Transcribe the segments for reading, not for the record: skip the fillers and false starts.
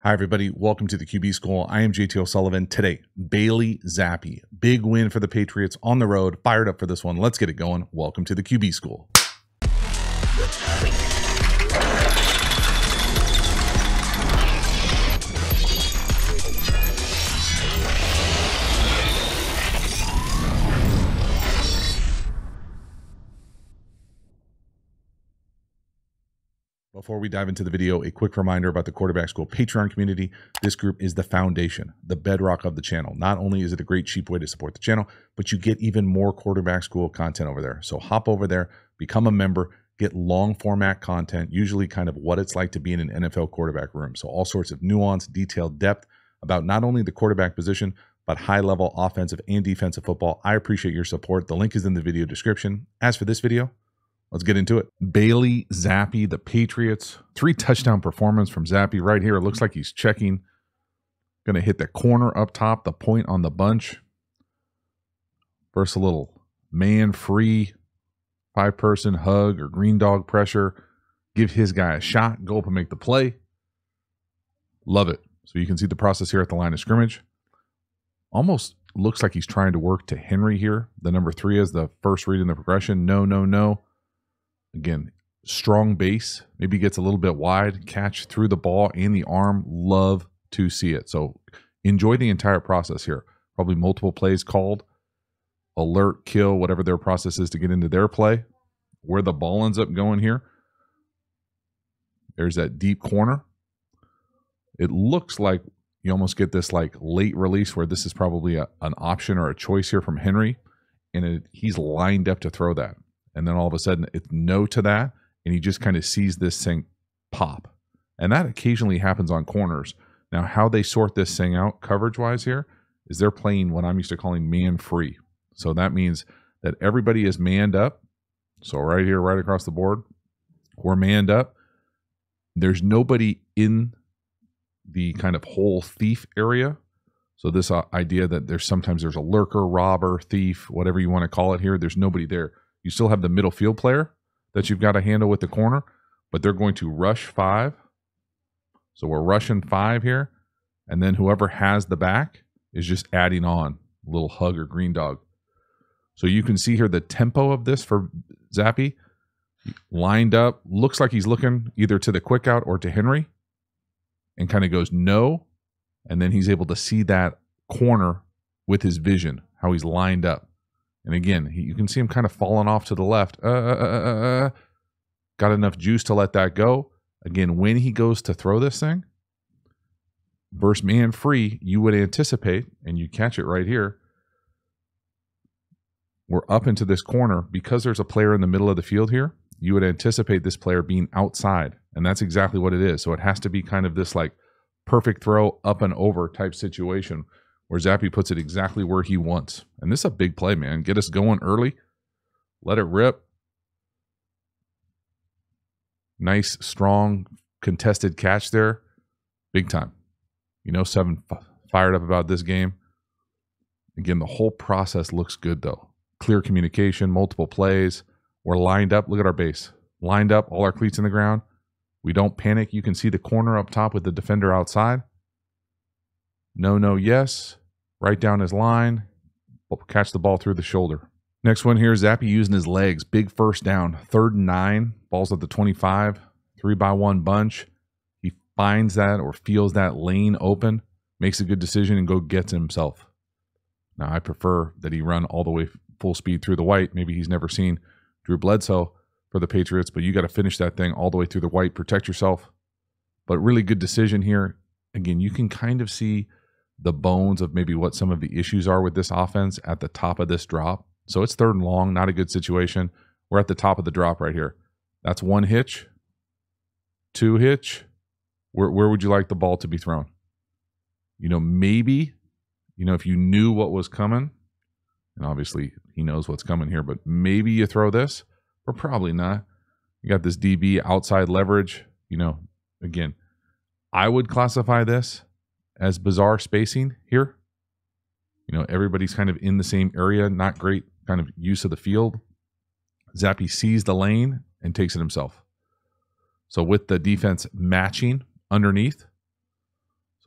Hi, everybody. Welcome to the QB School. I am JT O'Sullivan. Today, Bailey Zappe. Big win for the Patriots on the road. Fired up for this one. Let's get it going. Welcome to the QB School. Before we dive into the video, a quick reminder about the Quarterback School Patreon community. This group is the foundation, the bedrock of the channel. Not only is it a great, cheap way to support the channel, but you get even more Quarterback School content over there. So hop over there, become a member, get long format content, usually kind of what it's like to be in an NFL quarterback room. So all sorts of nuance, detailed depth about not only the quarterback position, but high-level offensive and defensive football. I appreciate your support. The link is in the video description. As for this video, let's get into it. Bailey Zappe, the Patriots. 3 touchdown performance from Zappe right here. It looks like he's checking. Going to hit the corner up top, the point on the bunch. First, a little man-free 5-person hug or green dog pressure. Give his guy a shot. Go up and make the play. Love it. So you can see the process here at the line of scrimmage. Almost looks like he's trying to work to Henry here. The number 3 is the first read in the progression. No, no, no. Again, strong base, maybe gets a little bit wide, catch through the ball and the arm. Love to see it. So enjoy the entire process here. Probably multiple plays called, alert, kill, whatever their process is to get into their play. Where the ball ends up going here, there's that deep corner. It looks like you almost get this like late release where this is probably an option or a choice here from Henry, and he's lined up to throw that. And then all of a sudden it's no to that, and he just kind of sees this thing pop. And that occasionally happens on corners. Now, how they sort this thing out coverage-wise here is they're playing what I'm used to calling man-free. So that means that everybody is manned up. So right here, right across the board, we're manned up. There's nobody in the kind of hole thief area. So this idea that sometimes there's a lurker, robber, thief, whatever you want to call it here, there's nobody there. You still have the middle field player that you've got to handle with the corner, but they're going to rush 5. So we're rushing 5 here, and then whoever has the back is just adding on a little hug or green dog. So you can see here the tempo of this for Zappe. Lined up, looks like he's looking either to the quick out or to Henry, and kind of goes no, and then he's able to see that corner with his vision, how he's lined up. And again, you can see him kind of falling off to the left. Got enough juice to let that go. Again, when he goes to throw this thing, versus man free, you would anticipate, and you catch it right here, we're up into this corner. Because there's a player in the middle of the field here, you would anticipate this player being outside. And that's exactly what it is. So it has to be kind of this like perfect throw up and over type situation, where Zappe puts it exactly where he wants. And this is a big play, man. Get us going early. Let it rip. Nice, strong, contested catch there. Big time. You know, 7 fired up about this game. Again, the whole process looks good, though. Clear communication, multiple plays. We're lined up. Look at our base. Lined up, all our cleats in the ground. We don't panic. You can see the corner up top with the defender outside. No, no, yes. Right down his line. Catch the ball through the shoulder. Next one here, Zappe using his legs. Big first down. 3rd and 9. Ball's at the 25. 3-by-1 bunch. He finds that or feels that lane open. Makes a good decision and go gets himself. Now, I prefer that he run all the way full speed through the white. Maybe he's never seen Drew Bledsoe for the Patriots, but you got to finish that thing all the way through the white. Protect yourself. But really good decision here. Again, you can kind of see the bones of maybe what some of the issues are with this offense at the top of this drop. So it's 3rd and long, not a good situation. We're at the top of the drop right here. That's 1 hitch, 2 hitch. Where would you like the ball to be thrown? You know, maybe, you know, if you knew what was coming, and obviously he knows what's coming here, but maybe you throw this, or probably not. You got this DB outside leverage. You know, again, I would classify this as bizarre spacing here. You know, everybody's kind of in the same area, not great kind of use of the field. Zappe sees the lane and takes it himself. So with the defense matching underneath,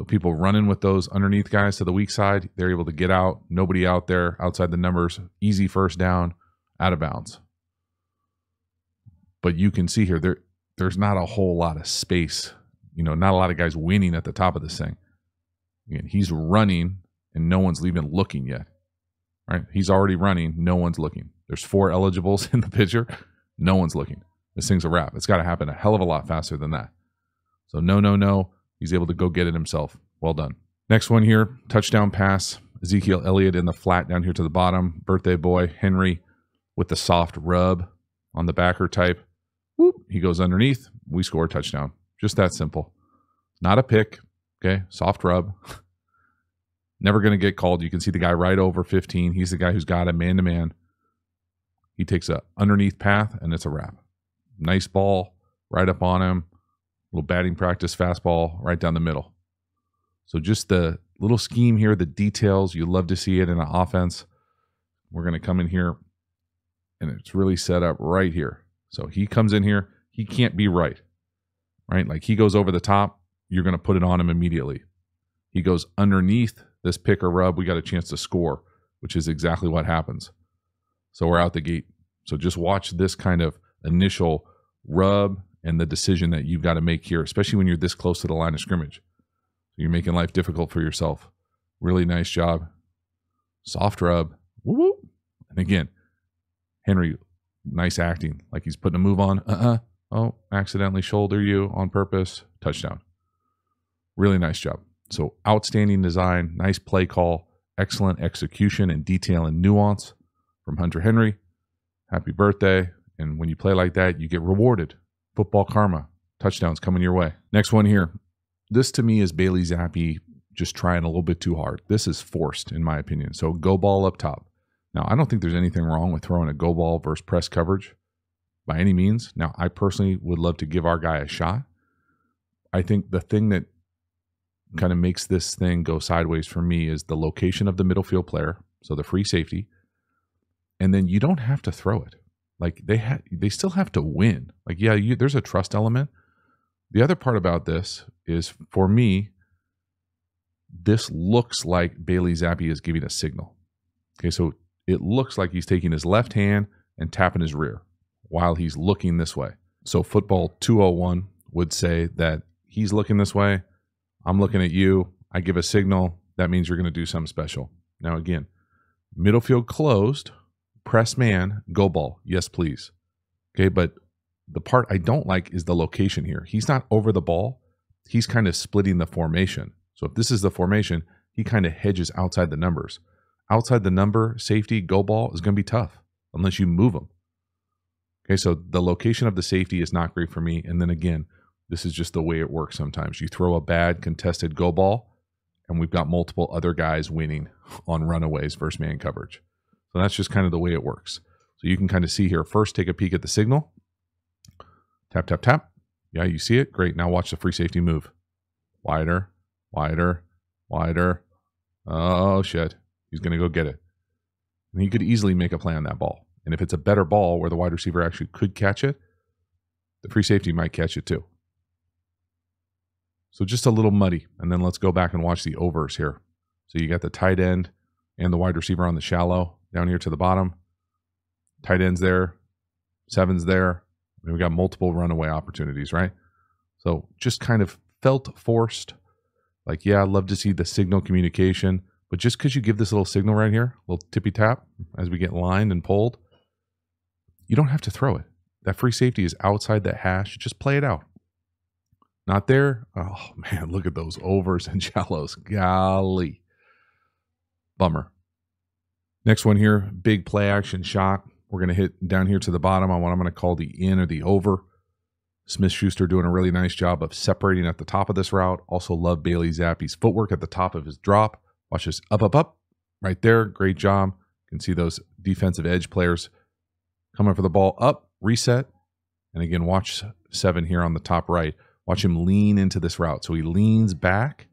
So people running with those underneath guys to the weak side, they're able to get out. Nobody out there outside the numbers. Easy first down, out of bounds. But you can see here, there's not a whole lot of space. You know, not a lot of guys winning at the top of this thing. Again, he's running and no one's even looking yet. Right? He's already running. No one's looking. There's 4 eligibles in the picture. No one's looking. This thing's a wrap. It's got to happen a hell of a lot faster than that. So no. He's able to go get it himself. Well done. Next one here, touchdown pass. Ezekiel Elliott in the flat down here to the bottom. Birthday boy, Henry with the soft rub on the backer type. Whoop, he goes underneath. We score a touchdown. Just that simple. Not a pick. Okay, soft rub. Never going to get called. You can see the guy right over 15. He's the guy who's got it man-to-man. He takes a underneath path, and it's a wrap. Nice ball right up on him. Little batting practice fastball right down the middle. So just the little scheme here, the details, you love to see it in an offense. We're going to come in here, and it's really set up right here. So he comes in here. He can't be right? Like he goes over the top, you're going to put it on him immediately. He goes underneath this pick or rub, we got a chance to score, which is exactly what happens. So we're out the gate. So just watch this kind of initial rub and the decision that you've got to make here, especially when you're this close to the line of scrimmage. So you're making life difficult for yourself. Really nice job. Soft rub. Woo-woo. And again, Henry, nice acting. Like he's putting a move on. Oh, accidentally shoulder you on purpose. Touchdown. Really nice job. So outstanding design, nice play call, excellent execution and detail and nuance from Hunter Henry. Happy birthday. And when you play like that, you get rewarded. Football karma. Touchdowns coming your way. Next one here. This to me is Bailey Zappe just trying a little bit too hard. This is forced in my opinion. So go ball up top. Now, I don't think there's anything wrong with throwing a go ball versus press coverage by any means. Now, I personally would love to give our guy a shot. I think the thing that kind of makes this thing go sideways for me is the location of the middle field player, so the free safety, and then you don't have to throw it. Like they still have to win. Like, yeah, there's a trust element. The other part about this is, for me, this looks like Bailey Zappe is giving a signal. Okay, so it looks like he's taking his left hand and tapping his rear while he's looking this way. So football 201 would say that he's looking this way. I'm looking at you. I give a signal. That means you're going to do something special. Now, again, middle field closed, press man, go ball. Yes, please. Okay, but the part I don't like is the location here. He's not over the ball. He's kind of splitting the formation. So if this is the formation, he kind of hedges outside the numbers. Outside the number, safety, go ball is going to be tough unless you move them. Okay, so the location of the safety is not great for me. And then again, this is just the way it works sometimes. You throw a bad contested go ball, and we've got multiple other guys winning on runaways versus man coverage. So that's just kind of the way it works. So you can kind of see here, first take a peek at the signal. Tap, tap, tap. Yeah, you see it? Great. Now watch the free safety move. Wider, wider, wider. Oh, shit. He's going to go get it. And he could easily make a play on that ball. And if it's a better ball where the wide receiver actually could catch it, the free safety might catch it too. So just a little muddy. And then let's go back and watch the overs here. So you got the tight end and the wide receiver on the shallow down here to the bottom. Tight end's there. Seven's there. And we got multiple runaway opportunities, right? So just kind of felt forced. Like, yeah, I'd love to see the signal communication. But just because you give this little signal right here, little tippy tap as we get lined and pulled, you don't have to throw it. That free safety is outside that hash. Just play it out. Not there. Oh, man, look at those overs and shallows. Golly. Bummer. Next one here, big play action shot. We're going to hit down here to the bottom on what I'm going to call the in or the over. Smith-Schuster doing a really nice job of separating at the top of this route. Also love Bailey Zappe's footwork at the top of his drop. Watch this up, up, up. Right there. Great job. You can see those defensive edge players coming for the ball. Up, reset. And again, watch 7 here on the top right. Watch him lean into this route. So he leans back,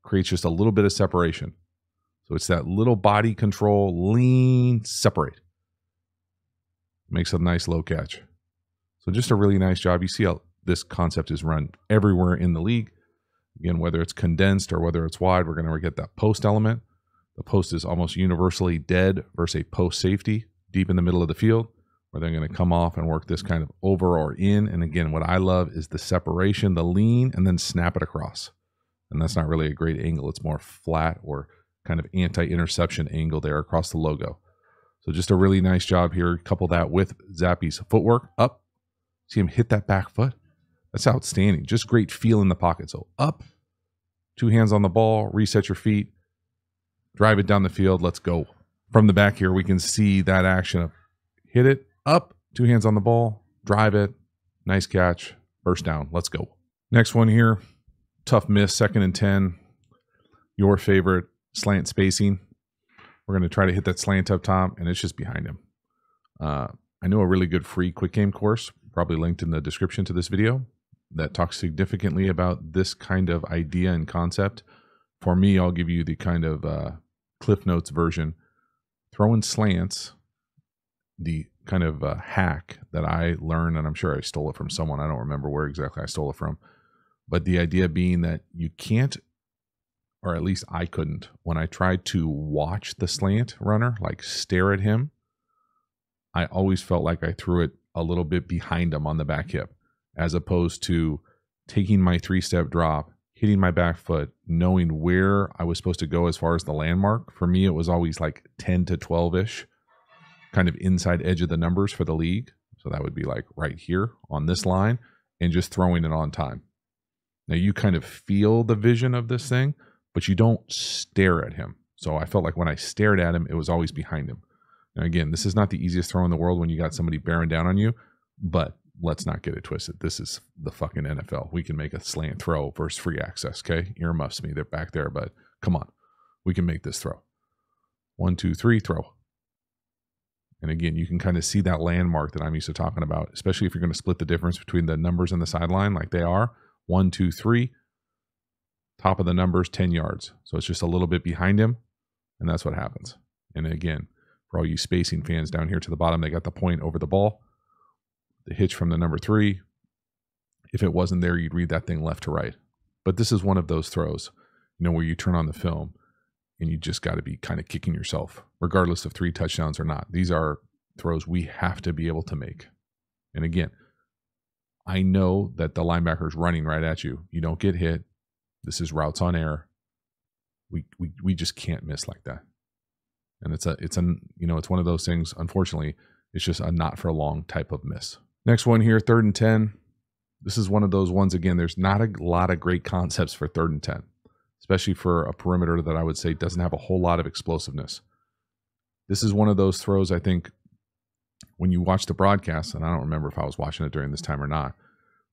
creates just a little bit of separation. So it's that little body control, lean, separate. Makes a nice low catch. So just a really nice job. You see how this concept is run everywhere in the league. Again, whether it's condensed or whether it's wide, we're going to get that post element. The post is almost universally dead versus a post safety deep in the middle of the field, where they're going to come off and work this kind of over or in. And again, what I love is the separation, the lean, and then snap it across. And that's not really a great angle. It's more flat or kind of anti-interception angle there across the logo. So just a really nice job here. Couple that with Zappe's footwork. Up. See him hit that back foot. That's outstanding. Just great feel in the pocket. So up, 2 hands on the ball, reset your feet, drive it down the field. Let's go. From the back here, we can see that action of hit it, up, 2 hands on the ball, drive it, nice catch, first down. Let's go. Next one here, tough miss, 2nd and 10. Your favorite slant spacing. We're going to try to hit that slant up top, and it's just behind him. I know a really good free quick game course, probably linked in the description to this video, that talks significantly about this kind of idea and concept. For me, I'll give you the kind of Cliff Notes version. Throwing slants, the kind of hack that I learned, and I'm sure I stole it from someone. I don't remember where exactly I stole it from. But the idea being that you can't, or at least I couldn't, when I tried to watch the slant runner, like stare at him, I always felt like I threw it a little bit behind him on the back hip, as opposed to taking my 3-step drop, hitting my back foot, knowing where I was supposed to go as far as the landmark. For me, it was always like 10 to 12-ish, kind of inside edge of the numbers for the league. So that would be like right here on this line, and just throwing it on time. Now you kind of feel the vision of this thing, but you don't stare at him. So I felt like when I stared at him, it was always behind him. Now again, this is not the easiest throw in the world when you got somebody bearing down on you, but let's not get it twisted. This is the fucking NFL. We can make a slant throw versus free access, okay? Earmuffs me, they're back there, but come on. We can make this throw. 1, 2, 3, throw. And again, you can kind of see that landmark that I'm used to talking about, especially if you're going to split the difference between the numbers and the sideline like they are. 1, 2, 3. Top of the numbers, 10 yards. So it's just a little bit behind him, and that's what happens. And again, for all you spacing fans down here to the bottom, they got the point over the ball. The hitch from the number 3. If it wasn't there, you'd read that thing left to right. But this is one of those throws, where you turn on the film and you just got to be kind of kicking yourself, regardless of 3 touchdowns or not. These are throws we have to be able to make. And again, I know that the linebacker's running right at you. You don't get hit. This is routes on air. We just can't miss like that. And it's one of those things, unfortunately, it's just a not for long type of miss. Next one here, 3rd and 10. This is one of those ones, again, there's not a lot of great concepts for 3rd and 10, especially for a perimeter that I would say doesn't have a whole lot of explosiveness. This is one of those throws, I think, when you watch the broadcast, and I don't remember if I was watching it during this time or not,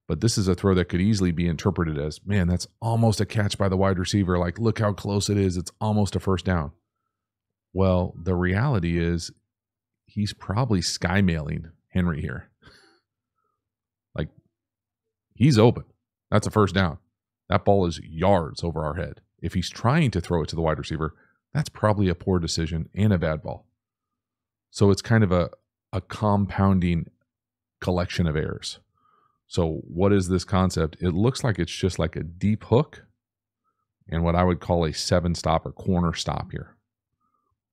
but this is a throw that could easily be interpreted as, man, that's almost a catch by the wide receiver. Like, look how close it is. It's almost a first down. Well, the reality is he's probably skymailing Henry here. Like, he's open. That's a first down. That ball is yards over our head. If he's trying to throw it to the wide receiver, that's probably a poor decision and a bad ball. So it's kind of a compounding collection of errors. So what is this concept? It looks like it's just like a deep hook and what I would call a 7-stop or corner stop here.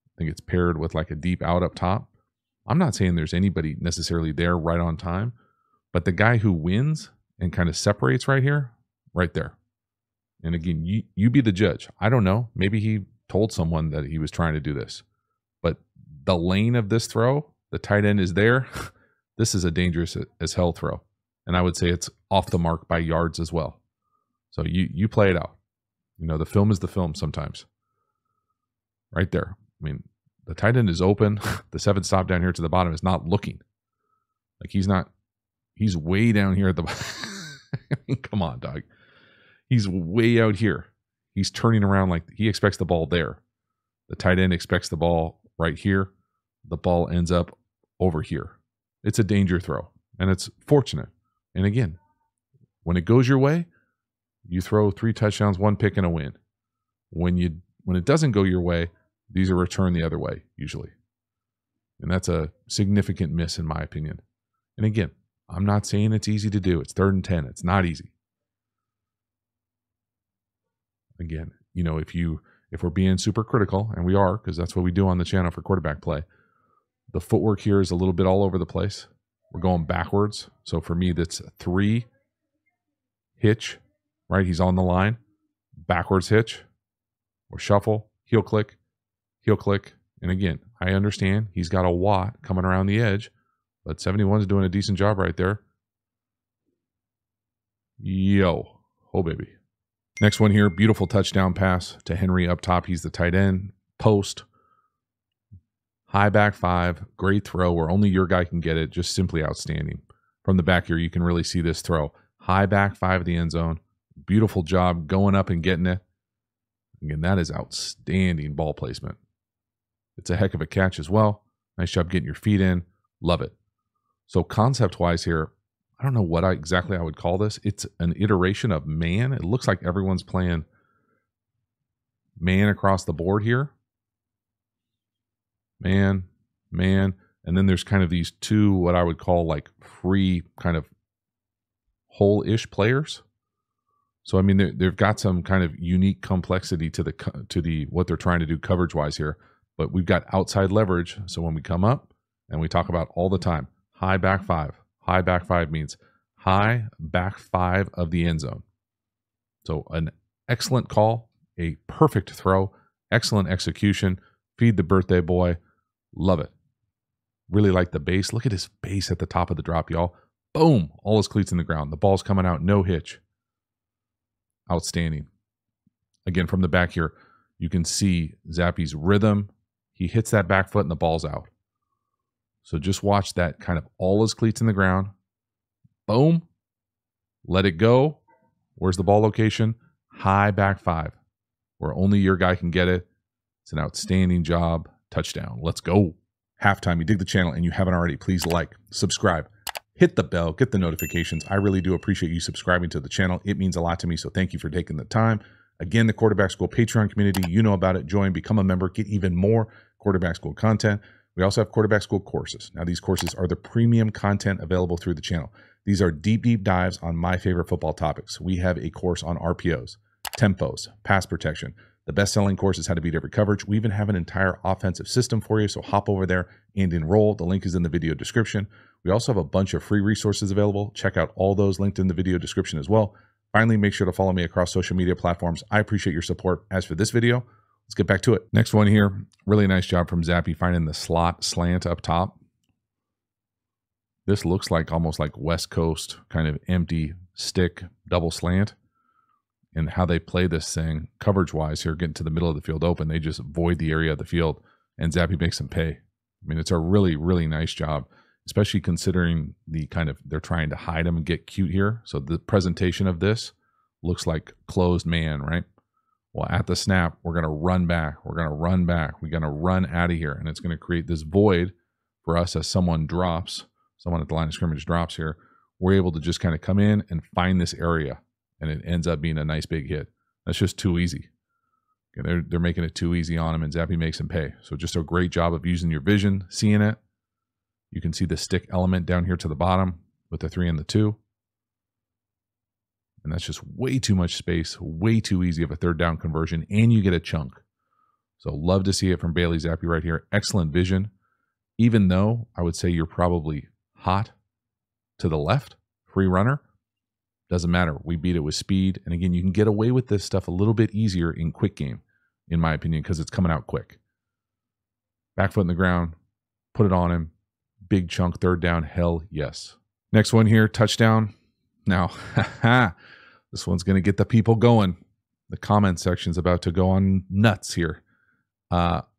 I think it's paired with like a deep out up top. I'm not saying there's anybody necessarily there right on time, but the guy who wins and kind of separates right here, right there. And again, you be the judge. I don't know. Maybe he told someone that he was trying to do this, but the lane of this throw, the tight end is there. This is a dangerous as hell throw. And I would say it's off the mark by yards as well. So you play it out. The film is the film sometimes. Right there. I mean, the tight end is open. The 7-stop down here to the bottom is not looking. Like he's way down here at the I mean, come on, dog. He's way out here. He's turning around like he expects the ball there. The tight end expects the ball right here. The ball ends up over here. It's a danger throw, and it's fortunate. And again, when it goes your way, you throw 3 touchdowns, 1 pick, and a win. When it doesn't go your way, these are returned the other way, usually. And that's a significant miss in my opinion. And again, I'm not saying it's easy to do. It's 3rd and 10. It's not easy. Again, you know, if we're being super critical, and we are, because that's what we do on the channel for quarterback play, the footwork here is a little bit all over the place. We're going backwards. So for me, that's 3 hitch, right? He's on the line, backwards hitch or shuffle, heel click. And again, I understand he's got a Watt coming around the edge, but 71's doing a decent job right there. Yo, oh baby. Next one here, beautiful touchdown pass to Henry up top. He's the tight end. Post. High back 5. Great throw where only your guy can get it. Just simply outstanding. From the back here, you can really see this throw. High back 5 of the end zone. Beautiful job going up and getting it. Again, that is outstanding ball placement. It's a heck of a catch as well. Nice job getting your feet in. Love it. So concept-wise here, I don't know what exactly I would call this. It's an iteration of man. It looks like everyone's playing man across the board here. Man. And then there's kind of these 2, what I would call like free kind of hole-ish players. So, I mean, they've got some kind of unique complexity to the what they're trying to do coverage-wise here. But we've got outside leverage. So when we come up, and we talk about all the time, high back 5. High back 5 means high back 5 of the end zone. So an excellent call, a perfect throw, excellent execution. Feed the birthday boy. Love it. Really like the base. Look at his base at the top of the drop, y'all. Boom. All his cleats in the ground. The ball's coming out. No hitch. Outstanding. Again, from the back here, you can see Zappe's rhythm. He hits that back foot and the ball's out. So just watch that, kind of all his cleats in the ground. Boom. Let it go. Where's the ball location? High back 5, where only your guy can get it. It's an outstanding job. Touchdown. Let's go. Halftime. You dig the channel and you haven't already, please like, subscribe, hit the bell, get the notifications. I really do appreciate you subscribing to the channel. It means a lot to me, so thank you for taking the time. Again, the Quarterback School Patreon community, you know about it. Join, become a member, get even more Quarterback School content. We also have Quarterback School courses. Now, these courses are the premium content available through the channel. These are deep dives on my favorite football topics. We have a course on RPOs, tempos, pass protection. The best-selling course is how to beat every coverage. We even have an entire offensive system for you, so hop over there and enroll. The link is in the video description. We also have a bunch of free resources available. Check out all those linked in the video description as well. Finally, make sure to follow me across social media platforms. I appreciate your support. As for this video, let's get back to it. Next one here, really nice job from Zappe finding the slot slant up top. This looks like almost like West Coast kind of empty stick double slant. And how they play this thing coverage-wise here, getting to the middle of the field open, they just void the area of the field, and Zappe makes them pay. I mean, it's a really, really nice job, especially considering the kind of, they're trying to hide them and get cute here. So the presentation of this looks like closed man, right? Well, at the snap, we're going to run back. We're going to run back. We're going to run out of here, and it's going to create this void for us as someone drops, someone at the line of scrimmage drops here. We're able to just kind of come in and find this area, and it ends up being a nice big hit. That's just too easy. Okay, they're making it too easy on him, and Zappe makes him pay. So just a great job of using your vision, seeing it. You can see the stick element down here to the bottom with the 3 and the 2. And that's just way too much space, way too easy of a third down conversion, and you get a chunk. So love to see it from Bailey Zappe right here. Excellent vision. Even though I would say you're probably hot to the left, free runner, doesn't matter. We beat it with speed. And again, you can get away with this stuff a little bit easier in quick game, in my opinion, because it's coming out quick. Back foot in the ground, put it on him. Big chunk, third down, hell yes. Next one here, touchdown. Now, this one's going to get the people going. The comment section's about to go on nuts here.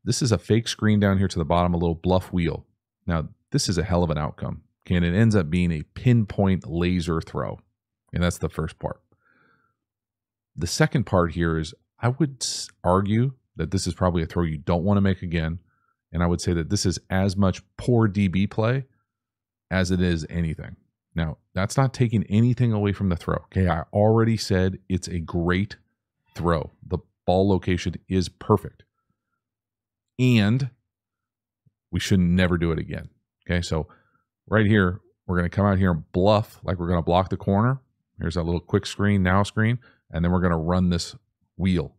This is a fake screen down here to the bottom, a little bluff wheel. Now, this is a hell of an outcome. Okay, and it ends up being a pinpoint laser throw. And that's the first part. The second part here is I would argue that this is probably a throw you don't want to make again. And I would say that this is as much poor DB play as it is anything. Now, that's not taking anything away from the throw. Okay, I already said it's a great throw. The ball location is perfect. And we should never do it again. Okay, so right here, we're going to come out here and bluff like we're going to block the corner. Here's that little quick screen, now screen, and then we're going to run this wheel.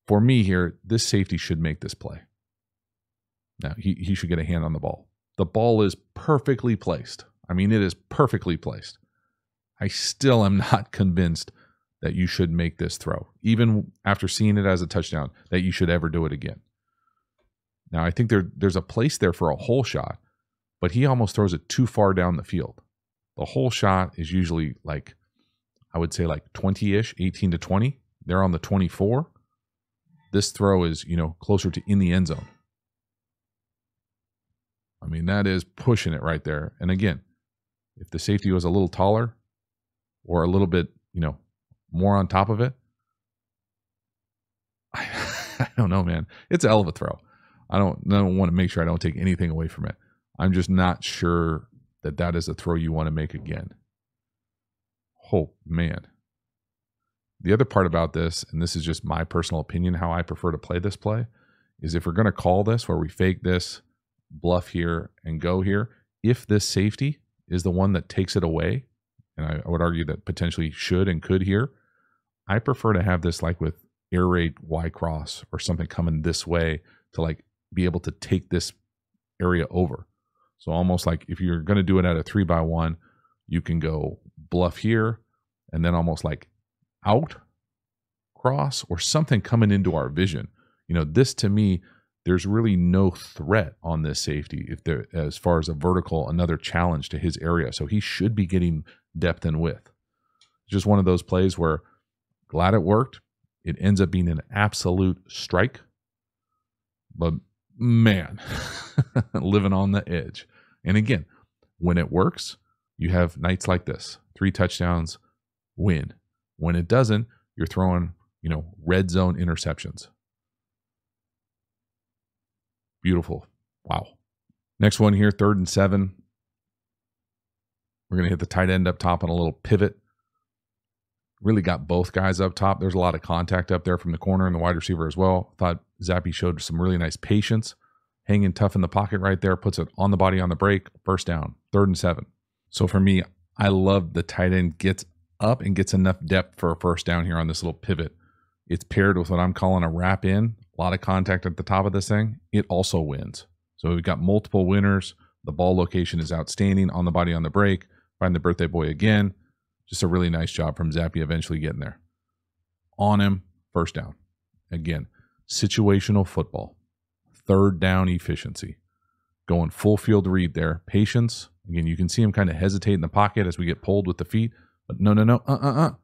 For me here, this safety should make this play. Now, he should get a hand on the ball. The ball is perfectly placed. I mean, it is perfectly placed. I still am not convinced that you should make this throw, even after seeing it as a touchdown, that you should ever do it again. Now, I think there's a place there for a hole shot, but he almost throws it too far down the field. The hole shot is usually like, I would say like 20-ish, 18 to 20. They're on the 24. This throw is, closer to in the end zone. I mean, that is pushing it right there. And again, if the safety was a little taller or a little bit, more on top of it, I don't know, man. It's a hell of a throw. I don't want to make sure I don't take anything away from it. I'm just not sure that is a throw you want to make again. Oh, man. The other part about this, and this is just my personal opinion, how I prefer to play this play, is if we're going to call this where we fake this, bluff here, and go here, if this safety is the one that takes it away, and I would argue that potentially should and could here, I prefer to have this like with air raid Y cross or something coming this way to like be able to take this area over. So almost like if you're going to do it at a 3x1, you can go bluff here and then almost like out cross or something coming into our vision. This to me, there's really no threat on this safety if there, as far as a vertical, another challenge to his area. So he should be getting depth and width. Just one of those plays where glad it worked. It ends up being an absolute strike. But man, living on the edge. And again, when it works, you have nights like this. 3 touchdowns, win. When it doesn't, you're throwing, red zone interceptions. Beautiful. Wow. Next one here, 3rd and 7. We're going to hit the tight end up top on a little pivot. Really got both guys up top. There's a lot of contact up there from the corner and the wide receiver as well. Thought Zappe showed some really nice patience. Hanging tough in the pocket right there. Puts it on the body on the break. First down. 3rd and 7. So for me, I love the tight end gets up and gets enough depth for a first down here on this little pivot. It's paired with what I'm calling a wrap in. A lot of contact at the top of this thing. It also wins. So we've got multiple winners. The ball location is outstanding. On the body on the break. Find the birthday boy again. Just a really nice job from Zappe eventually getting there. On him, first down. Again, situational football. 3rd down efficiency. Going full field read there. Patience. Again, you can see him kind of hesitate in the pocket as we get pulled with the feet. But no.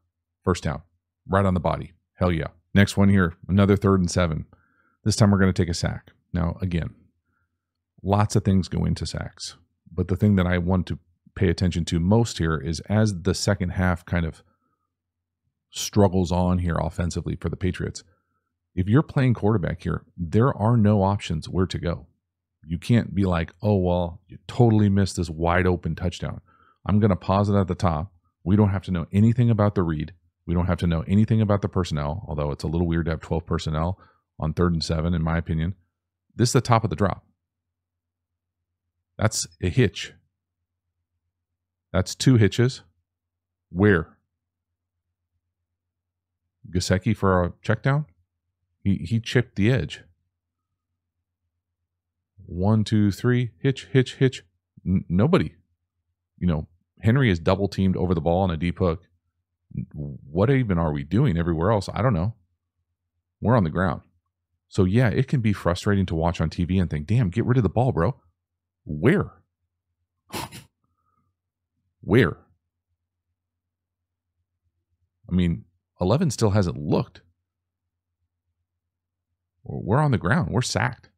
First down. Right on the body. Hell yeah. Next one here. Another 3rd and 7. This time we're going to take a sack. Now, again, lots of things go into sacks. But the thing that I want to pay attention to most here is as the second half kind of struggles on here offensively for the Patriots, if you're playing quarterback here, there are no options where to go. You can't be like, oh, well, you totally missed this wide open touchdown. I'm going to pause it at the top. We don't have to know anything about the read. We don't have to know anything about the personnel, although it's a little weird to have 12 personnel on 3rd and 7, in my opinion. This is the top of the drop. That's a hitch. That's 2 hitches. Where? Gesicki for a check down? He chipped the edge. 1, 2, 3. Hitch. Nobody. Henry is double teamed over the ball on a deep hook. What even are we doing everywhere else? I don't know. We're on the ground. So yeah, it can be frustrating to watch on TV and think, damn, get rid of the ball, bro. Where? Where? I mean, 11 still hasn't looked. We're on the ground. We're sacked.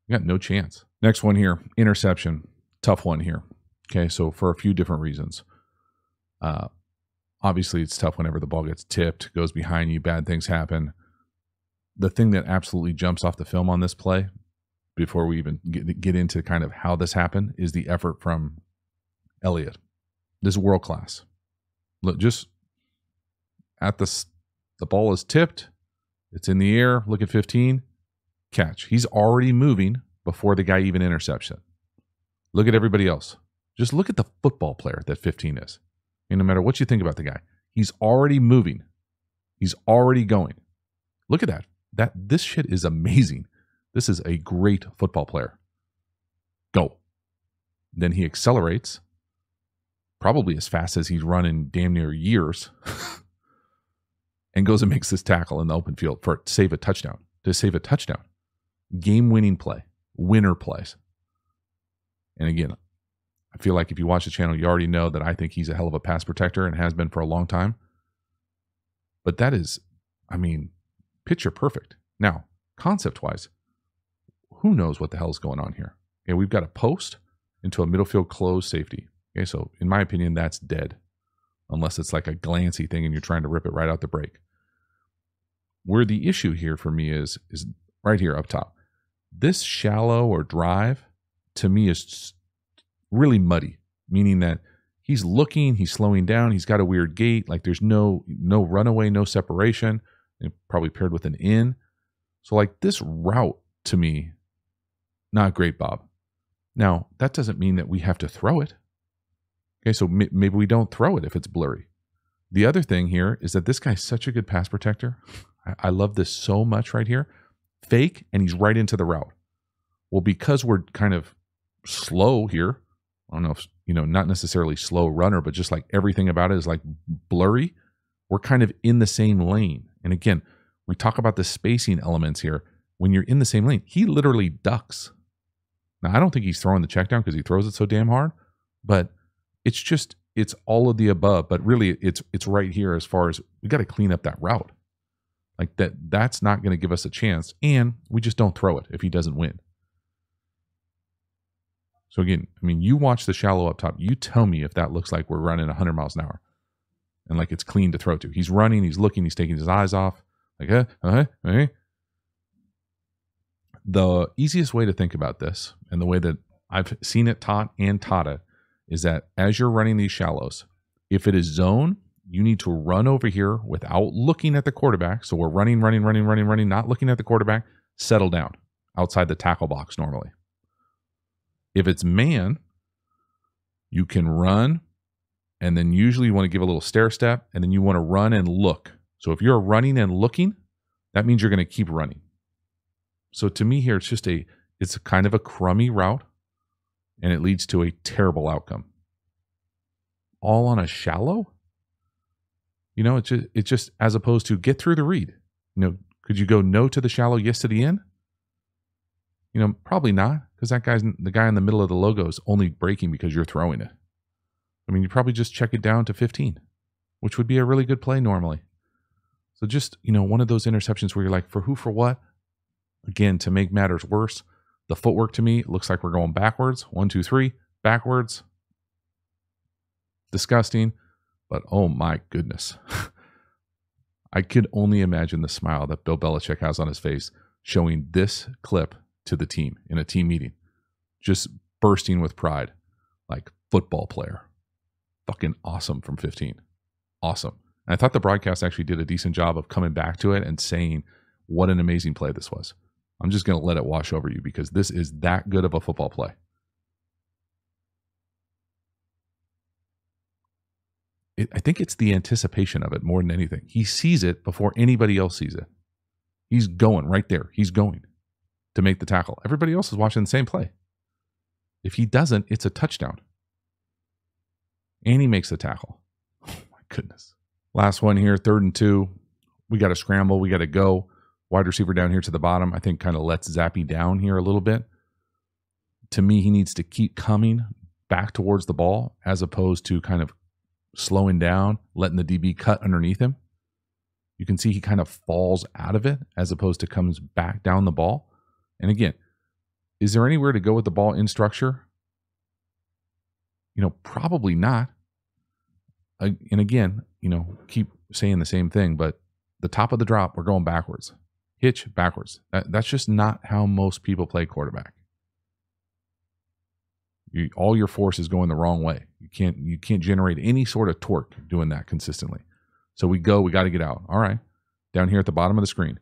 We got no chance. Next one here, interception. Tough one here. Okay, so for a few different reasons. Obviously, it's tough whenever the ball gets tipped, goes behind you, bad things happen. The thing that absolutely jumps off the film on this play, before we even get into kind of how this happened, is the effort from Elliott. This is world class. Look, just at the ball is tipped. It's in the air. Look at 15. Catch. He's already moving before the guy even intercepts it. Look at everybody else. Just look at the football player that 15 is. And no matter what you think about the guy, he's already moving He's already going. Look at that. This shit is amazing. This is a great football player. Go. Then he accelerates, probably as fast as he's run in damn near years, and goes and makes this tackle in the open field to save a touchdown. Game-winning play. Winner plays. And again, I feel like if you watch the channel, you already know that I think he's a hell of a pass protector and has been for a long time. But that is, picture perfect. Now, concept-wise, who knows what the hell is going on here? Okay, we've got a post into a middle field closed safety. Okay, so in my opinion, that's dead. Unless it's like a glancy thing and you're trying to rip it right out the break. Where the issue here for me is right here up top. This shallow or drive, to me, is really muddy. Meaning that he's looking, he's slowing down, he's got a weird gait. Like there's no runaway, no separation. And probably paired with an in. So like this route, to me, not great, Bob. Now, that doesn't mean that we have to throw it. Okay, so maybe we don't throw it if it's blurry. The other thing here is that this guy's such a good pass protector. I love this so much right here. Fake, and he's right into the route. Well, because we're kind of slow here, I don't know if, not necessarily slow runner, but just like everything about it is like blurry, we're kind of in the same lane. And again, we talk about the spacing elements here. When you're in the same lane, he literally ducks. Now, I don't think he's throwing the check down because he throws it so damn hard, but it's all of the above. But really, it's right here as far as we got to clean up that route. Like that's not going to give us a chance, and we just don't throw it if he doesn't win. So again, you watch the shallow up top. You tell me if that looks like we're running 100 miles an hour and like it's clean to throw to. He's running, he's looking, he's taking his eyes off. Like, The easiest way to think about this, and the way that I've seen it taught and taught it, is that as you're running these shallows, if it is zone, you need to run over here without looking at the quarterback. So we're running, not looking at the quarterback, settle down outside the tackle box normally. If it's man, you can run, and then usually you want to give a little stair step, and then you want to run and look. So if you're running and looking, that means you're going to keep running. So to me here, it's kind of a crummy route, and it leads to a terrible outcome. All on a shallow? It's just as opposed to get through the read. Could you go no to the shallow, yes to the in? Probably not, because the guy in the middle of the logo is only breaking because you're throwing it. You probably just check it down to 15, which would be a really good play normally. So just, one of those interceptions where you're like, for who, for what? Again, to make matters worse, the footwork to me looks like we're going backwards. 1, 2, 3, backwards. Disgusting, but oh my goodness. I could only imagine the smile that Bill Belichick has on his face showing this clip to the team in a team meeting. Just bursting with pride. Like, football player. Fucking awesome from 15. Awesome. And I thought the broadcast actually did a decent job of coming back to it and saying what an amazing play this was. I'm just going to let it wash over you because this is that good of a football play. I think it's the anticipation of it more than anything. He sees it before anybody else sees it. He's going right there. He's going to make the tackle. Everybody else is watching the same play. If he doesn't, it's a touchdown. And he makes the tackle. Oh my goodness. Last one here, 3rd and 2. We got to scramble. We got to go. Wide receiver down here to the bottom, I think kind of lets Zappe down here a little bit. To me, he needs to keep coming back towards the ball as opposed to kind of slowing down, letting the DB cut underneath him. You can see he kind of falls out of it as opposed to comes back down the ball. And again, is there anywhere to go with the ball in structure? Probably not. And again, keep saying the same thing, but the top of the drop, we're going backwards. Hitch, backwards. That's just not how most people play quarterback. All your force is going the wrong way. You can't generate any sort of torque doing that consistently. So we got to get out. All right. Down here at the bottom of the screen.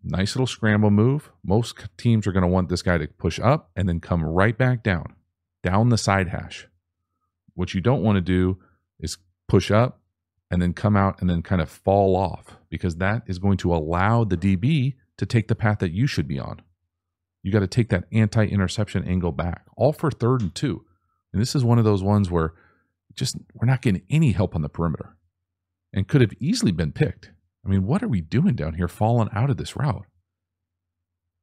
Nice little scramble move. Most teams are going to want this guy to push up and then come right back down the side hash. What you don't want to do is push up and then come out and then kind of fall off, because that is going to allow the DB to take the path that you should be on. You got to take that anti-interception angle back, all for 3rd and 2. And this is one of those ones where we're not getting any help on the perimeter and could have easily been picked. I mean, what are we doing down here falling out of this route?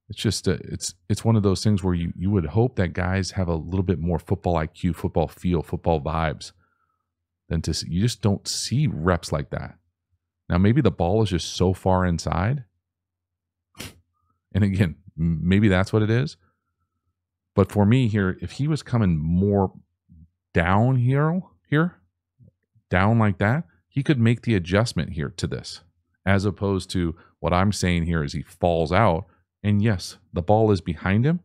It's just, it's one of those things where you would hope that guys have a little bit more football IQ, football feel, football vibes than you just don't see reps like that. Now, maybe the ball is just so far inside. And again, maybe that's what it is. But for me here, if he was coming more down here, down like that, he could make the adjustment here to this, as opposed to what I'm saying here is he falls out. And yes, the ball is behind him,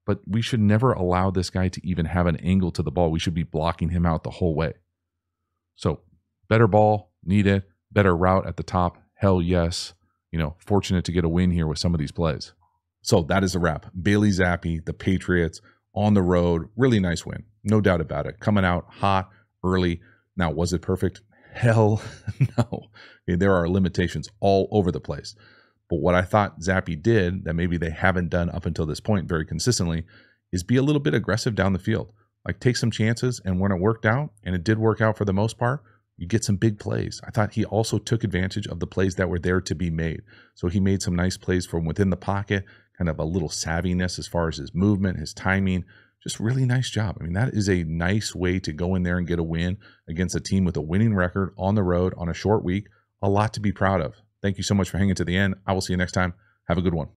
but we should never allow this guy to even have an angle to the ball. We should be blocking him out the whole way. So better ball, need it. Better route at the top, hell yes. Fortunate to get a win here with some of these plays. So that is a wrap. Bailey Zappe, the Patriots, on the road. Really nice win. No doubt about it. Coming out hot, early. Now, was it perfect? Hell no. Okay, there are limitations all over the place. But what I thought Zappe did that maybe they haven't done up until this point very consistently is be a little bit aggressive down the field. Like take some chances, and when it worked out, and it did work out for the most part, you get some big plays. I thought he also took advantage of the plays that were there to be made. So he made some nice plays from within the pocket, kind of a little savviness as far as his movement, his timing. Just really nice job. I mean, that is a nice way to go in there and get a win against a team with a winning record on the road on a short week. A lot to be proud of. Thank you so much for hanging to the end. I will see you next time. Have a good one.